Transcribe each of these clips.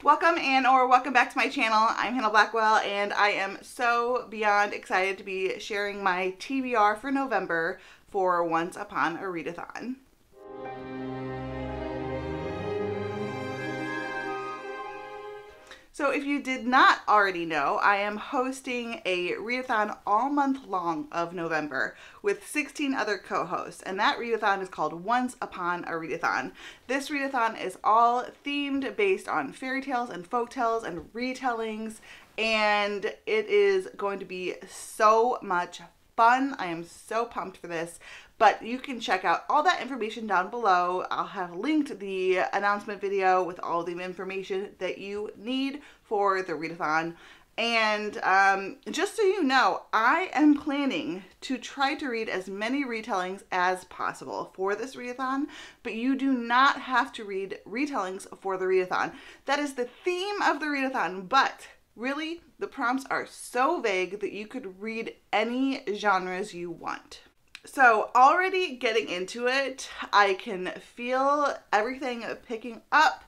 Welcome back to my channel. I'm Hannah Blackwell and I am so beyond excited to be sharing my TBR for November for Once Upon a Readathon. So if you did not already know, I am hosting a readathon all month long of November with 16 other co-hosts, and that readathon is called Once Upon a Readathon. This readathon is all themed based on fairy tales and folktales and retellings, and it is going to be so much fun. I am so pumped for this, but you can check out all that information down below. I'll have linked the announcement video with all the information that you need for the readathon. And just so you know, I am planning to try to read as many retellings as possible for this readathon, but you do not have to read retellings for the readathon. That is the theme of the readathon, but really, the prompts are so vague that you could read any genres you want. So already getting into it, I can feel everything picking up.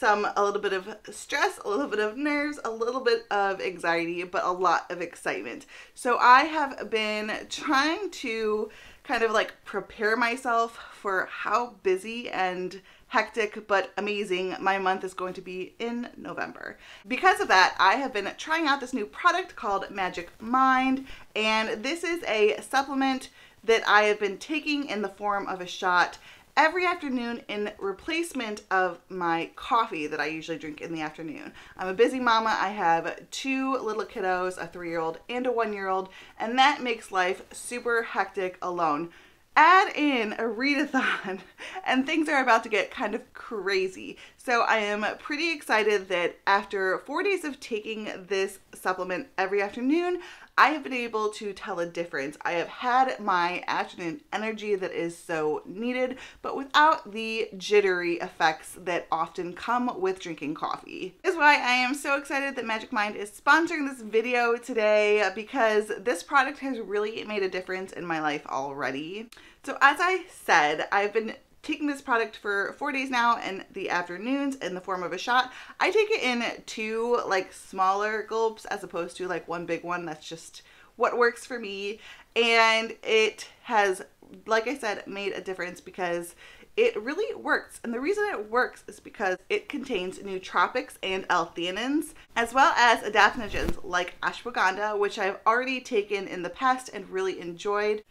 A little bit of stress, a little bit of nerves, a little bit of anxiety, but a lot of excitement. So I have been trying to kind of like prepare myself for how busy and hectic but amazing my month is going to be in November. Because of that, I have been trying out this new product called Magic Mind, and this is a supplement that I have been taking in the form of a shot every afternoon in replacement of my coffee that I usually drink in the afternoon. I'm a busy mama. I have two little kiddos, a 3-year-old and a 1-year-old, and that makes life super hectic alone. Add in a readathon and things are about to get kind of crazy. So I am pretty excited that after 4 days of taking this supplement every afternoon, I have been able to tell a difference. I have had my afternoon energy that is so needed, but without the jittery effects that often come with drinking coffee. This is why I am so excited that Magic Mind is sponsoring this video today, because this product has really made a difference in my life already. So as I said, I've been taking this product for 4 days now in the afternoons in the form of a shot. I take it in 2 like smaller gulps as opposed to like one big one. That's just what works for me. And it has, like I said, made a difference because it really works. And the reason it works is because it contains nootropics and L-theanins, as well as adaptogens like ashwagandha, which I've already taken in the past and really enjoyed.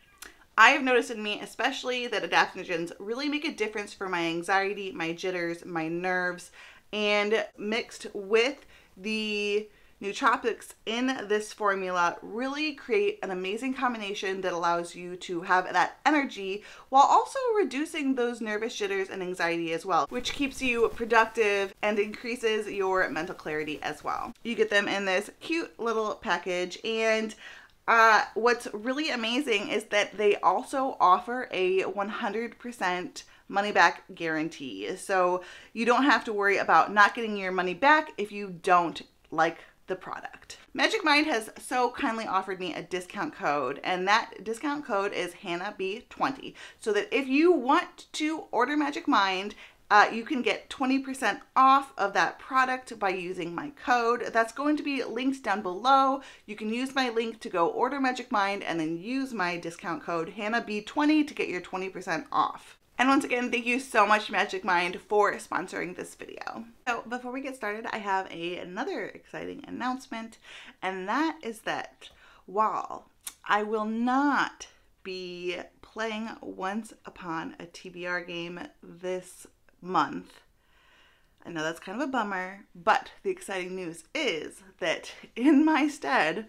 I have noticed in me especially that adaptogens really make a difference for my anxiety, my jitters, my nerves, and mixed with the nootropics in this formula really create an amazing combination that allows you to have that energy while also reducing those nervous jitters and anxiety as well, which keeps you productive and increases your mental clarity as well. You get them in this cute little package, and what's really amazing is that they also offer a 100% money back guarantee. So you don't have to worry about not getting your money back if you don't like the product. Magic Mind has so kindly offered me a discount code, and that discount code is HannahB20. So that if you want to order Magic Mind, you can get 20% off of that product by using my code. That's going to be linked down below. You can use my link to go order Magic Mind and then use my discount code HannahB20 to get your 20% off. And once again, thank you so much, Magic Mind, for sponsoring this video. So before we get started, I have another exciting announcement, and that is that while I will not be playing Once Upon a TBR game this month, I know that's kind of a bummer, but the exciting news is that in my stead,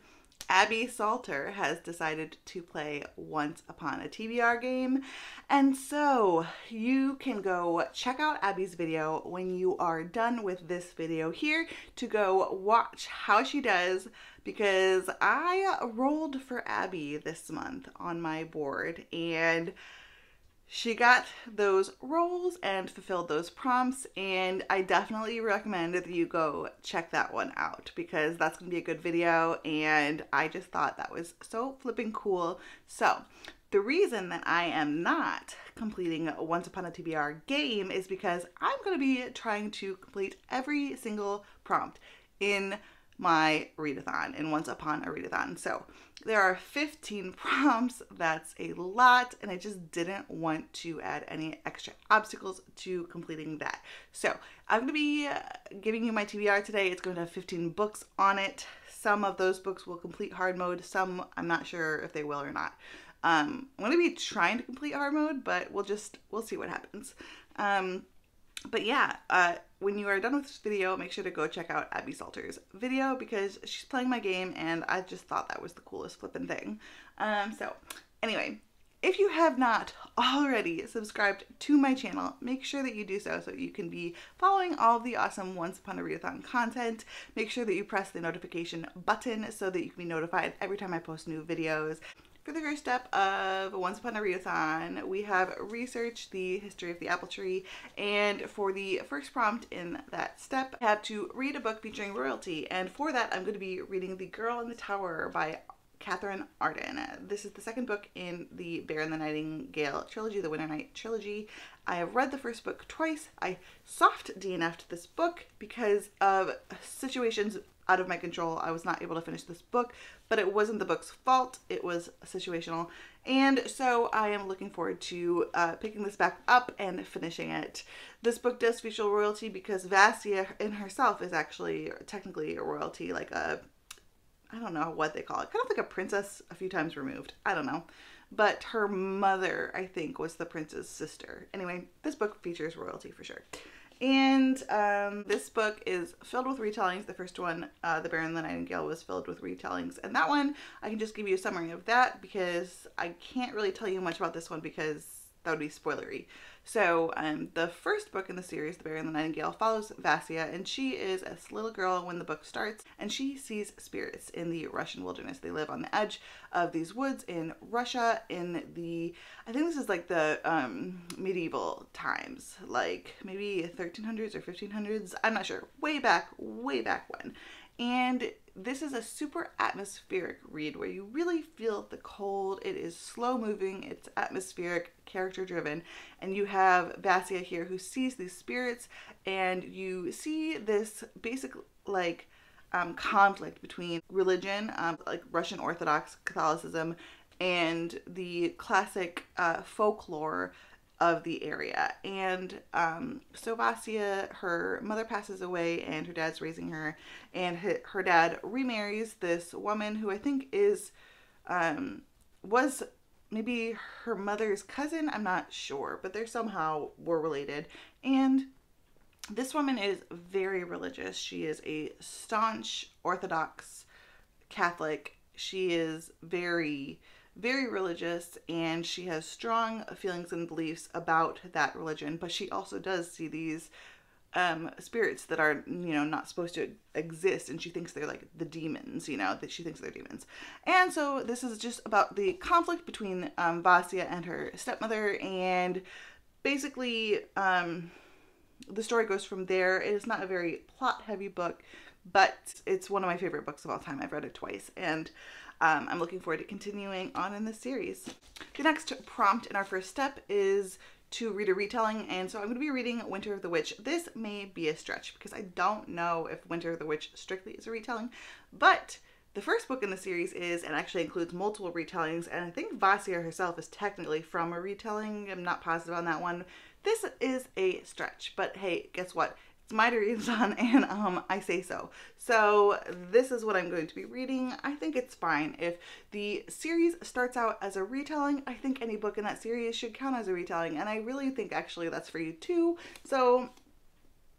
Abby Salter has decided to play Once Upon a TBR game, and so you can go check out Abby's video when you are done with this video here to go watch how she does, because I rolled for Abby this month on my board, and she got those rolls and fulfilled those prompts, and I definitely recommend that you go check that one out because that's going to be a good video, and I just thought that was so flipping cool. So The reason that I am not completing Once Upon a TBR game is because I'm going to be trying to complete every single prompt in my readathon, in Once Upon a Readathon. So there are 15 prompts. That's a lot, and I just didn't want to add any extra obstacles to completing that. So I'm going to be giving you my TBR today. It's going to have 15 books on it. Some of those books will complete hard mode. Some I'm not sure if they will or not. I'm going to be trying to complete hard mode, but we'll see what happens. But yeah, when you are done with this video, make sure to go check out Abby Salter's video because she's playing my game and I just thought that was the coolest flippin' thing. So anyway, if you have not already subscribed to my channel, make sure that you do so you can be following all of the awesome Once Upon a Readathon content. Make sure that you press the notification button so that you can be notified every time I post new videos. For the first step of Once Upon a Readathon, we have researched the history of the apple tree, and for the first prompt in that step, I have to read a book featuring royalty, and for that I'm going to be reading The Girl in the Tower by Catherine Arden. This is the second book in the Bear and the Nightingale trilogy, the Winter Night trilogy. I have read the first book twice. I soft DNF'd this book because of situations out of my control. I was not able to finish this book, but it wasn't the book's fault. It was situational. And so I am looking forward to picking this back up and finishing it. This book does feature royalty because Vassia in herself is actually technically a royalty, like a, I don't know what they call it, kind of like a princess a few times removed. I don't know. But her mother, I think, was the prince's sister. Anyway, this book features royalty for sure. And this book is filled with retellings. The first one, The Bear and the Nightingale, was filled with retellings. And that one, I can just give you a summary of that because I can't really tell you much about this one because that would be spoilery. So the first book in the series, The Bear and the Nightingale, follows Vassia, and she is a little girl when the book starts, and she sees spirits in the Russian wilderness. They live on the edge of these woods in Russia in the, I think this is like the medieval times, like maybe 1300s or 1500s. I'm not sure. Way back when. And this is a super atmospheric read where you really feel the cold. It is slow moving, it's atmospheric, character driven, and you have Vassia here who sees these spirits, and you see this basic like conflict between religion, like Russian Orthodox Catholicism, and the classic folklore of the area. And so Vassia, her mother passes away and her dad's raising her, and her dad remarries this woman who I think is was maybe her mother's cousin. I'm not sure, but they're somehow were related. And this woman is very religious. She is a staunch Orthodox Catholic. She is very religious, and she has strong feelings and beliefs about that religion, but she also does see these spirits that are, you know, not supposed to exist, and she thinks they're like the demons, you know, that she thinks they're demons. And so this is just about the conflict between Vassia and her stepmother, and basically the story goes from there. It is not a very plot-heavy book, but it's one of my favorite books of all time. I've read it twice, and I'm looking forward to continuing on in this series. The next prompt in our first step is to read a retelling, and so I'm going to be reading Winter of the Witch. This may be a stretch because I don't know if Winter of the Witch strictly is a retelling, but the first book in the series is, and actually includes multiple retellings, and I think Vassia herself is technically from a retelling. I'm not positive on that one. This is a stretch, but hey, guess what? It's my readathon, and I say so. So this is what I'm going to be reading. I think it's fine. If the series starts out as a retelling, I think any book in that series should count as a retelling, and I really think actually that's for you too. So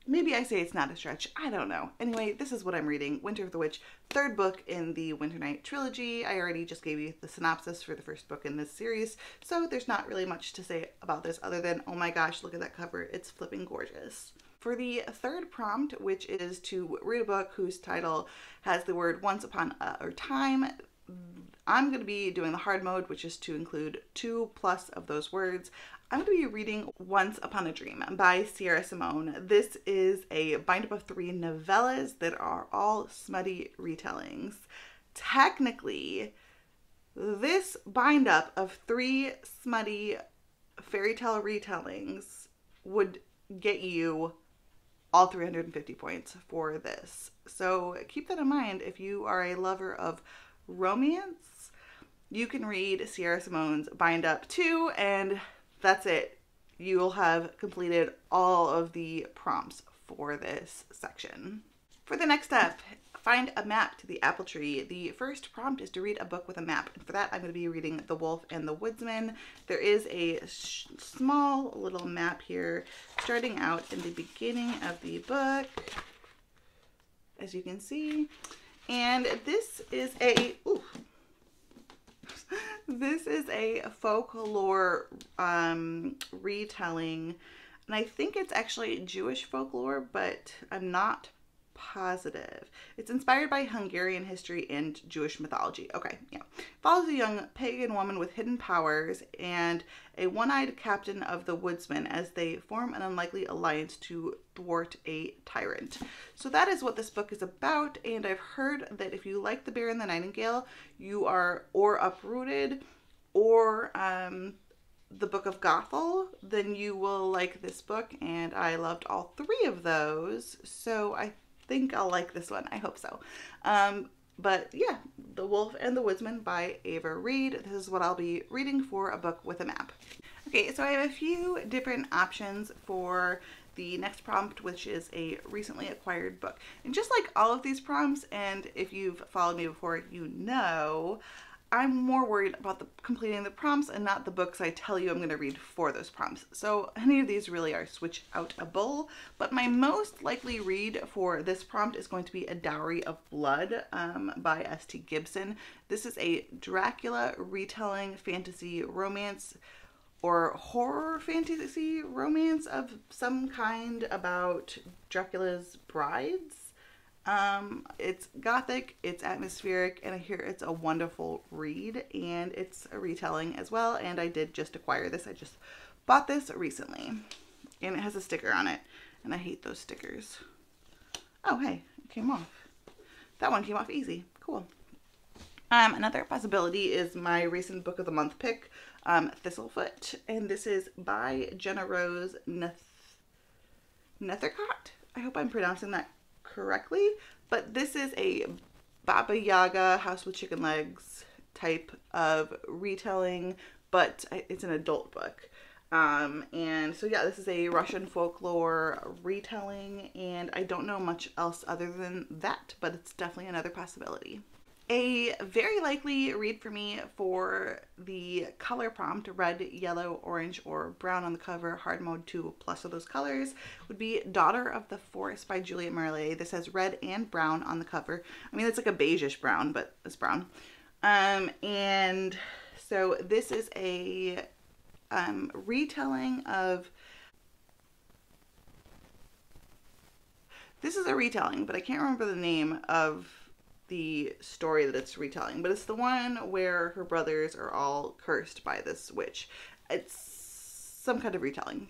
maybe I say it's not a stretch. I don't know. Anyway, this is what I'm reading. Winter of the Witch, third book in the Winter Night trilogy. I already just gave you the synopsis for the first book in this series, so there's not really much to say about this other than, oh my gosh, look at that cover. It's flipping gorgeous. For the third prompt, which is to read a book whose title has the word once upon a time, I'm going to be doing the hard mode, which is to include 2+ of those words. I'm going to be reading Once Upon a Dream by Sierra Simone. This is a bind-up of 3 novellas that are all smutty retellings. Technically, This bind up of 3 smutty fairy tale retellings would get you all 350 points for this. So keep that in mind if you are a lover of romance. You can read Sierra Simone's Bind Up 2, and that's it. You will have completed all of the prompts for this section. For the next step, find a map to the apple tree. The first prompt is to read a book with a map. And for that, I'm going to be reading The Wolf and the Woodsman. There is a small little map here starting out in the beginning of the book, as you can see. And this is a, this is a folklore retelling. And I think it's actually Jewish folklore, but I'm not positive. It's inspired by Hungarian history and Jewish mythology. Okay, yeah. Follows a young pagan woman with hidden powers and a one-eyed captain of the woodsmen as they form an unlikely alliance to thwart a tyrant. So that is what this book is about, and I've heard that if you like The Bear and the Nightingale, you are or Uprooted or the Book of Gothel, then you will like this book, and I loved all 3 of those, so I think I'll like this one. I hope so. But yeah, The Wolf and the Woodsman by Ava Reed. This is what I'll be reading for a book with a map. Okay, so I have a few different options for the next prompt, which is a recently acquired book. And just like all of these prompts, and if you've followed me before, you know, I'm more worried about completing the prompts and not the books I tell you I'm going to read for those prompts. So any of these really are switch-outable, but my most likely read for this prompt is going to be A Dowry of Blood by S.T. Gibson. This is a Dracula retelling fantasy romance or horror fantasy romance of some kind about Dracula's brides. It's gothic, it's atmospheric, and I hear it's a wonderful read, and it's a retelling as well, and I did just acquire this. I just bought this recently, and it has a sticker on it, and I hate those stickers. Oh, hey, it came off. That one came off easy. Cool. Another possibility is my recent book of the month pick, Thistlefoot, and this is by Jenna Rose Nethercott. I hope I'm pronouncing that correctly, but this is a Baba Yaga House with Chicken Legs type of retelling, but it's an adult book. And so yeah, this is a Russian folklore retelling, and I don't know much else other than that, but it's definitely another possibility. A very likely read for me for the color prompt, red, yellow, orange, or brown on the cover, hard mode 2 plus of those colors, would be Daughter of the Forest by Juliet Marley. This has red and brown on the cover. I mean, it's like a beigeish brown, but it's brown. And so this is a retelling of... This is a retelling, but I can't remember the name of the story that it's retelling, but it's the one where her brothers are all cursed by this witch. It's some kind of retelling.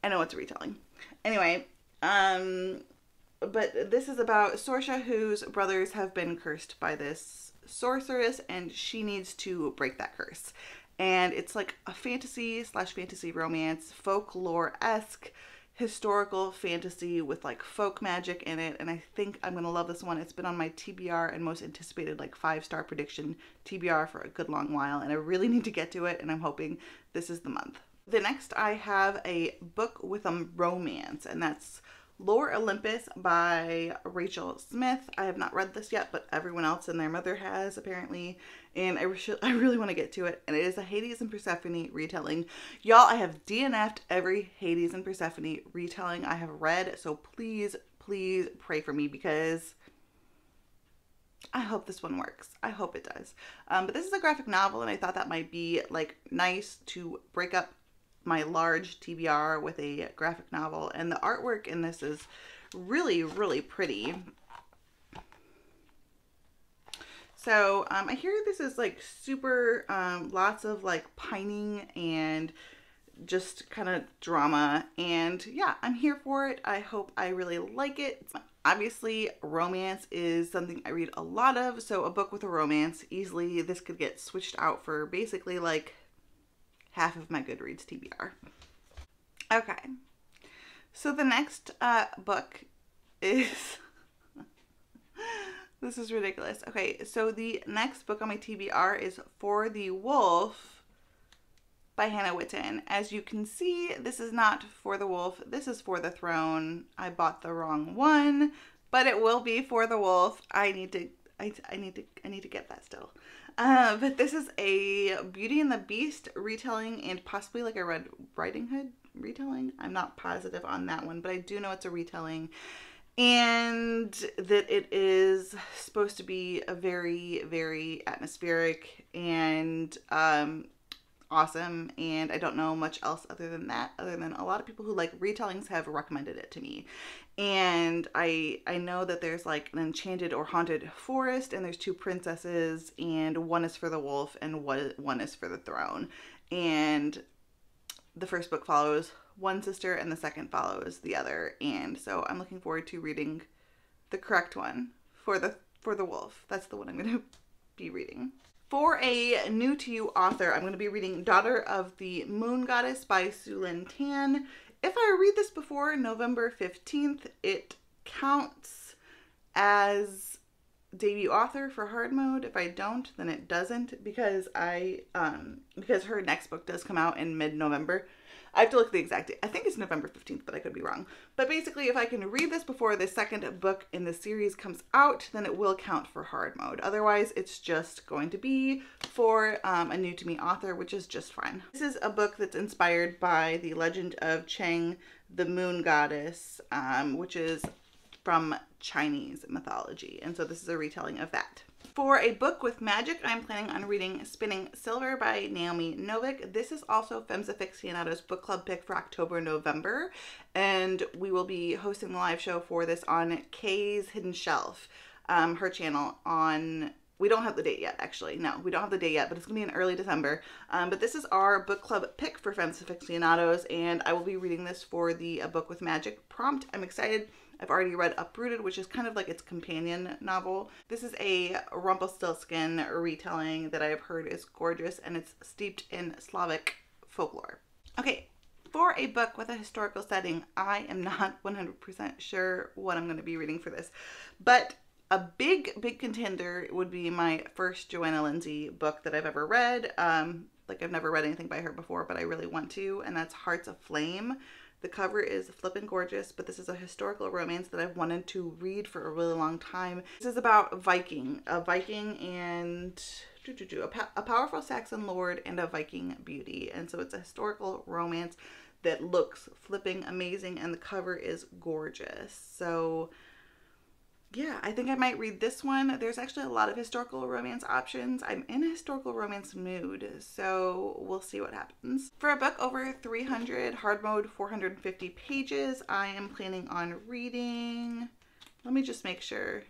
I know it's a retelling. Anyway, but this is about Sorsha, whose brothers have been cursed by this sorceress, and she needs to break that curse. And it's like a fantasy/fantasy romance, folklore-esque, historical fantasy with like folk magic in it, and I think I'm gonna love this one. It's been on my TBR and most anticipated like 5-star prediction TBR for a good long while, and I really need to get to it, and I'm hoping this is the month. The next I have a book with a romance, and that's Lore Olympus by Rachel Smith. I have not read this yet, but everyone else and their mother has apparently, and I really want to get to it. And it is a Hades and Persephone retelling. Y'all, I have DNF'd every Hades and Persephone retelling I have read, so please, please pray for me, because I hope this one works. I hope it does. But this is a graphic novel, and I thought that might be like nice to break up my large TBR with a graphic novel, and the artwork in this is really, really pretty. So I hear this is like super lots of like pining and just kind of drama, and yeah, I'm here for it. I hope I really like it. Obviously, romance is something I read a lot of, so a book with a romance, easily this could get switched out for basically like half of my Goodreads TBR. Okay, so the next book is, this is ridiculous. Okay, so the next book on my TBR is For the Wolf by Hannah Witten. As you can see, this is not For the Wolf, this is For the Throne. I bought the wrong one, but it will be For the Wolf. I need to get that still. But this is a Beauty and the Beast retelling and possibly like a Red Riding Hood retelling. I'm not positive on that one, but I do know it's a retelling and that it is supposed to be a very, very atmospheric and awesome, and I don't know much else other than that, other than a lot of people who like retellings have recommended it to me. And I know that there's like an enchanted or haunted forest, and there's two princesses, and one is for the wolf and one is for the throne. And the first book follows one sister and the second follows the other, and so I'm looking forward to reading the correct one for the wolf. That's the one I'm going to be reading. For a new to you author, I'm going to be reading Daughter of the Moon Goddess by Sulin Tan. If I read this before November 15th, it counts as debut author for hard mode. If I don't, then it doesn't, because because her next book does come out in mid-November. I have to look at the exact date. I think it's November 15th, but I could be wrong. But basically, if I can read this before the second book in the series comes out, then it will count for hard mode. Otherwise, it's just going to be for a new to me author, which is just fine. This is a book that's inspired by the legend of Chang, the moon goddess, which is from Chinese mythology. And so this is a retelling of that. For a book with magic, I'm planning on reading Spinning Silver by Naomi Novik. This is also Femmes Afictionados book club pick for October, November. And we will be hosting the live show for this on Kay's Hidden Shelf, her channel on... We don't have the date yet, actually. No, we don't have the date yet, but it's going to be in early December. But this is our book club pick for Femmes Afictionados, and I will be reading this for the A Book with Magic prompt. I'm excited. I've already read Uprooted, which is kind of like its companion novel. This is a Rumpelstiltskin retelling that I've heard is gorgeous, and it's steeped in Slavic folklore. Okay, for a book with a historical setting, I am not 100% sure what I'm going to be reading for this, but a big contender would be my first Joanna Lindsey book that I've ever read. Like, I've never read anything by her before, but I really want to, and that's Hearts of Flame. The cover is flippin' gorgeous, but this is a historical romance that I've wanted to read for a really long time. This is about a Viking and a powerful Saxon lord and a Viking beauty. And so it's a historical romance that looks flipping amazing, and the cover is gorgeous. So yeah, I think I might read this one. There's actually a lot of historical romance options. I'm in a historical romance mood, so we'll see what happens. For a book over 300, hard mode 450 pages, I am planning on reading, let me just make sure.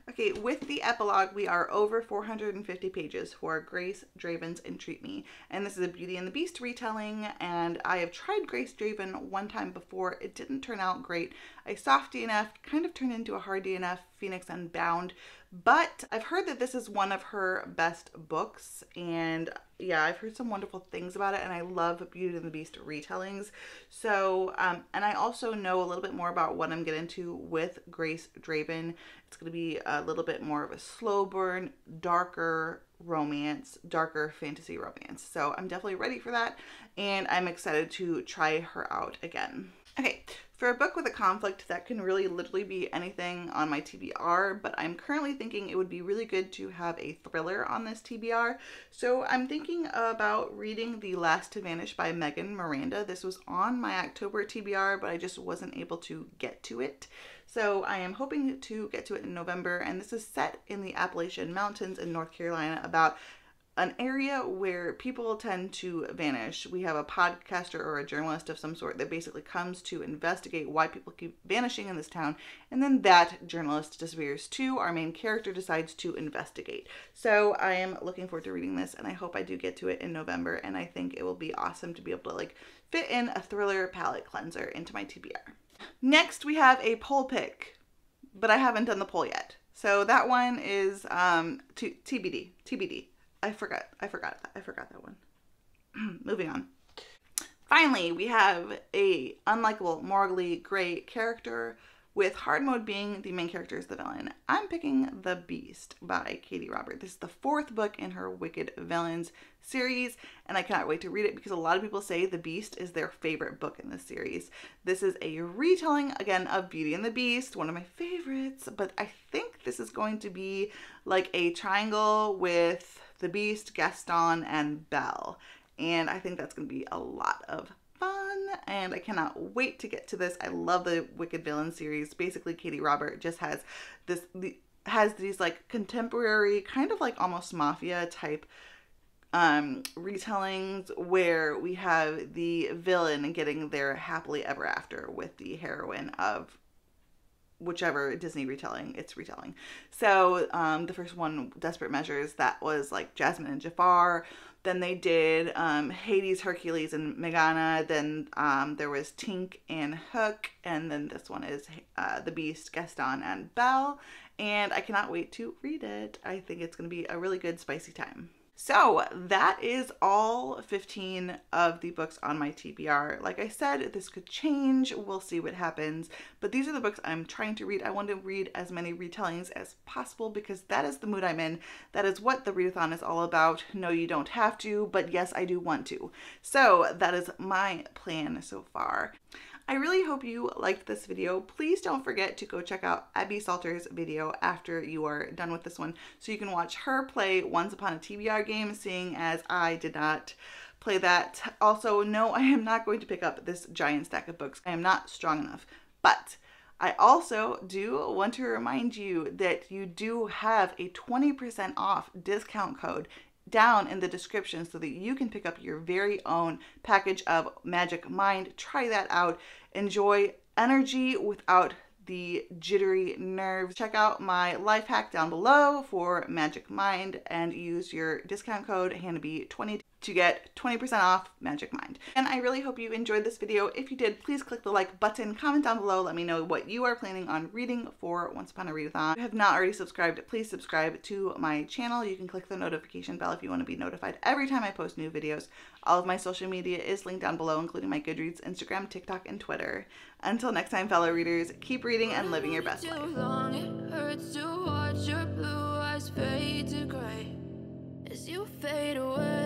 Okay, with the epilogue, we are over 450 pages for Grace Draven's Entreat Me. And this is a Beauty and the Beast retelling, and I have tried Grace Draven one time before. It didn't turn out great. I soft DNF'd, kind of turned into a hard DNF, Phoenix Unbound. But I've heard that this is one of her best books, and yeah, I've heard some wonderful things about it, and I love Beauty and the Beast retellings. So, and I also know a little bit more about what I'm getting into with Grace Draven. It's going to be a little bit more of a slow burn, darker romance, darker fantasy romance. So I'm definitely ready for that, and I'm excited to try her out again. Okay, for a book with a conflict, that can really literally be anything on my TBR, but I'm currently thinking it would be really good to have a thriller on this TBR. So I'm thinking about reading The Last to Vanish by Megan Miranda. This was on my October TBR, but I just wasn't able to get to it. So I am hoping to get to it in November, and this is set in the Appalachian Mountains in North Carolina, about an area where people tend to vanish. We have a podcaster or a journalist of some sort that basically comes to investigate why people keep vanishing in this town, and then that journalist disappears too. Our main character decides to investigate. So I am looking forward to reading this, and I hope I do get to it in November, and I think it will be awesome to be able to like fit in a thriller palette cleanser into my TBR. Next, we have a poll pick but I haven't done the poll yet. So that one is TBD. I forgot that one. Moving on. Finally, we have a unlikable, morally gray character, with hard mode being the main character is the villain. I'm picking The Beast by Katie Robert. This is the 4th book in her Wicked Villains series, and I cannot wait to read it because a lot of people say The Beast is their favorite book in this series. This is a retelling, again, of Beauty and the Beast, one of my favorites, but I think this is going to be like a triangle with the Beast, Gaston, and Belle, and I think that's going to be a lot of fun, and I cannot wait to get to this. I love the Wicked Villain series. Basically, Katie Robert just has these like contemporary, kind of like almost mafia type retellings where we have the villain getting their happily ever after with the heroine of whichever Disney retelling it's retelling. So the first one, Desperate Measures, that was like Jasmine and Jafar. Then they did Hades, Hercules, and Megana. Then there was Tink and Hook. And then this one is The Beast, Gaston, and Belle. And I cannot wait to read it. I think it's going to be a really good, spicy time. So that is all 15 of the books on my TBR. Like I said, this could change. We'll see what happens. But these are the books I'm trying to read. I want to read as many retellings as possible because that is the mood I'm in. That is what the readathon is all about. No, you don't have to, but yes, I do want to. So that is my plan so far. I really hope you liked this video. Please don't forget to go check out Abby Salter's video after you are done with this one so you can watch her play Once Upon a TBR game, seeing as I did not play that. Also, no, I am not going to pick up this giant stack of books. I am not strong enough. But I also do want to remind you that you do have a 20% off discount code down in the description so that you can pick up your very own package of Magic Mind. Try that out. Enjoy energy without the jittery nerves. Check out my life hack down below for Magic Mind and use your discount code HANNAHB20 to get 20% off Magic Mind. And I really hope you enjoyed this video. If you did, please click the like button, comment down below, let me know what you are planning on reading for Once Upon a Readathon. If you have not already subscribed, please subscribe to my channel. You can click the notification bell if you want to be notified every time I post new videos. All of my social media is linked down below, including my Goodreads, Instagram, TikTok, and Twitter. Until next time, fellow readers, keep reading and living your best life. It hurts to watch your blue eyes fade to gray as you fade away.